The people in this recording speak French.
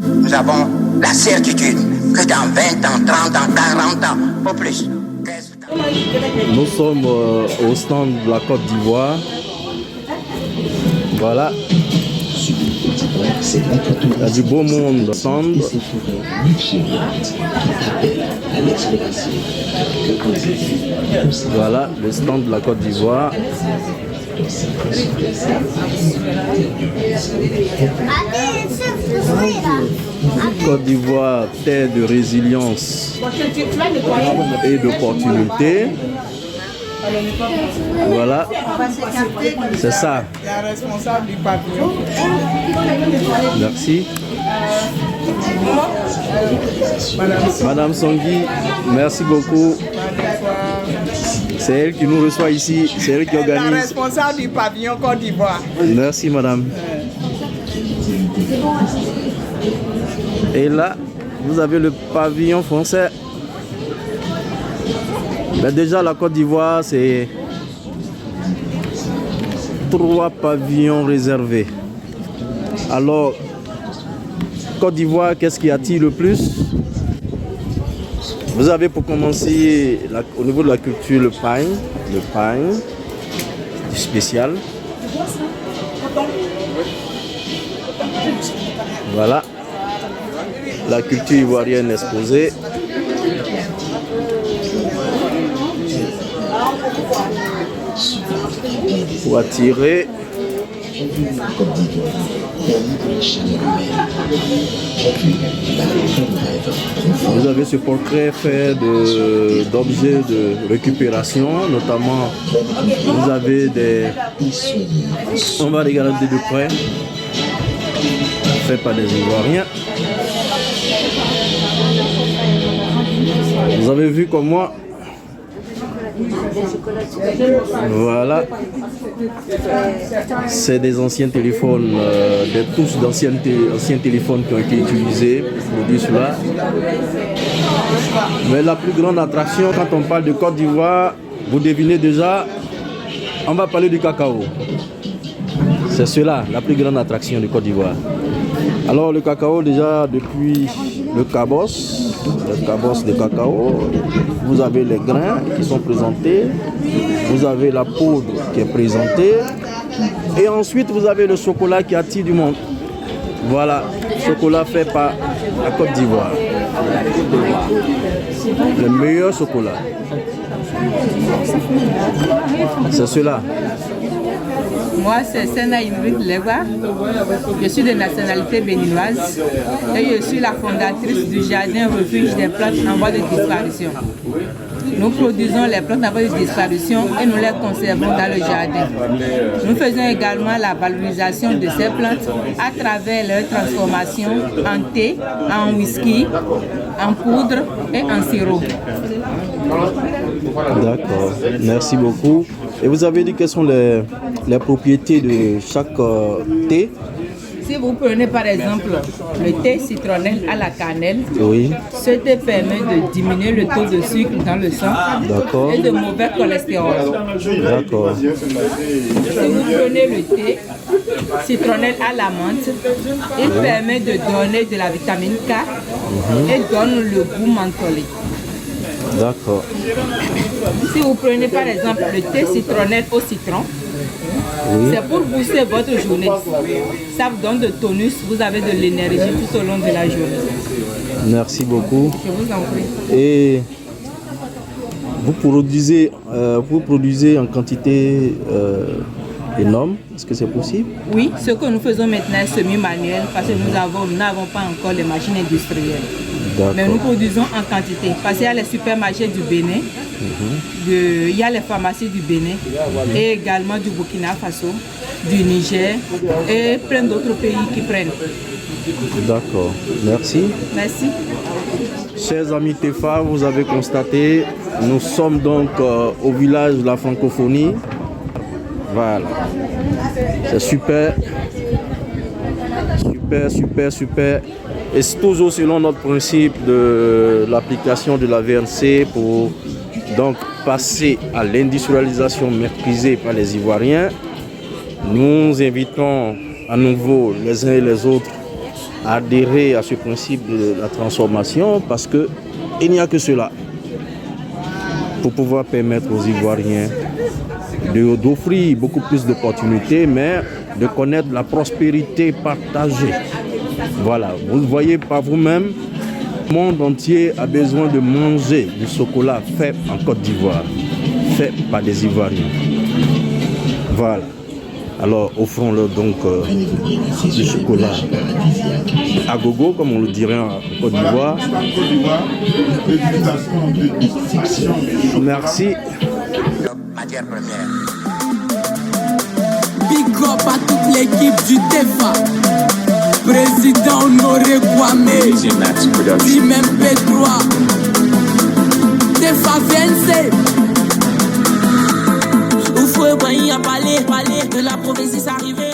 Nous avons la certitude que dans 20 ans, 30 ans, 40 ans, au plus. Nous sommes au stand de la Côte d'Ivoire. Voilà. Il y a du beau monde au stand. Voilà le stand de la Côte d'Ivoire. Côte d'Ivoire, terre de résilience et d'opportunités. Voilà, c'est ça. La responsable du pavillon. Merci. Madame Songui, merci beaucoup. C'est elle qui nous reçoit ici, c'est elle qui organise. La responsable du pavillon Côte d'Ivoire. Merci madame. Et là, vous avez le pavillon français. Mais déjà la Côte d'Ivoire, c'est 3 pavillons réservés. Alors, Côte d'Ivoire, qu'est-ce qui attire le plus? Vous avez pour commencer, au niveau de la culture, le pain spécial. Voilà, la culture ivoirienne exposée. Pour attirer. Vous avez ce portrait fait d'objets de récupération, notamment vous avez des... On va regarder de près, fait par des Ivoiriens. Vous avez vu comme moi. Voilà, c'est des anciens téléphones, des touches d'anciens téléphones qui ont été utilisés pour produire cela. Mais la plus grande attraction, quand on parle de Côte d'Ivoire, vous devinez déjà, on va parler du cacao. C'est cela, la plus grande attraction de Côte d'Ivoire. Alors le cacao, déjà depuis le cabos de cacao, vous avez les grains qui sont présentés, vous avez la poudre qui est présentée, et ensuite vous avez le chocolat qui attire du monde. Voilà, chocolat fait par la Côte d'Ivoire. Le meilleur chocolat. C'est cela. Moi, c'est Sena Ingrid Lewa. Je suis de nationalité béninoise et je suis la fondatrice du jardin refuge des plantes en voie de disparition. Nous produisons les plantes en voie de disparition et nous les conservons dans le jardin. Nous faisons également la valorisation de ces plantes à travers leur transformation en thé, en whisky, en poudre et en sirop. D'accord, merci beaucoup. Et vous avez dit quelles sont les propriétés de chaque thé? Si vous prenez par exemple le thé citronnelle à la cannelle, oui. Ce thé permet de diminuer le taux de sucre dans le sang et de mauvais cholestérol. D'accord. Si vous prenez le thé citronnelle à la menthe, il permet de donner de la vitamine K et donne le goût mentholé. D'accord. Si vous prenez par exemple le thé citronnelle au citron, c'est pour booster votre journée. Ça vous donne de tonus, vous avez de l'énergie tout au long de la journée. Merci beaucoup. Je vous en prie. Et vous produisez en quantité énorme, est-ce que c'est possible? Oui, ce que nous faisons maintenant est semi-manuel parce que nous n'avons pas encore les machines industrielles. Mais nous produisons en quantité parce qu'il y a les supermarchés du Bénin, il y a les pharmacies du Bénin et également du Burkina Faso, du Niger et plein d'autres pays qui prennent. D'accord, merci. Merci. Chers amis TEFA, vous avez constaté, nous sommes donc au village de la francophonie. Voilà, c'est super, super. Et c'est toujours selon notre principe de l'application de la VNC pour donc passer à l'industrialisation maîtrisée par les Ivoiriens. Nous invitons à nouveau les uns et les autres adhérer à ce principe de la transformation parce qu'il n'y a que cela pour pouvoir permettre aux Ivoiriens d'offrir beaucoup plus d'opportunités, mais de connaître la prospérité partagée. Voilà, vous voyez par vous-même, le monde entier a besoin de manger du chocolat fait en Côte d'Ivoire, fait par des Ivoiriens. Voilà. Alors offrons-leur donc du chocolat à gogo, comme on le dirait en Côte d'Ivoire. Merci. Matière première. Big up à toute l'équipe du TEFA. Président Honoré Kwame, Team MP3, TEFA VNC. Oufoué, Boigny a parlé de la prophétie arrivée.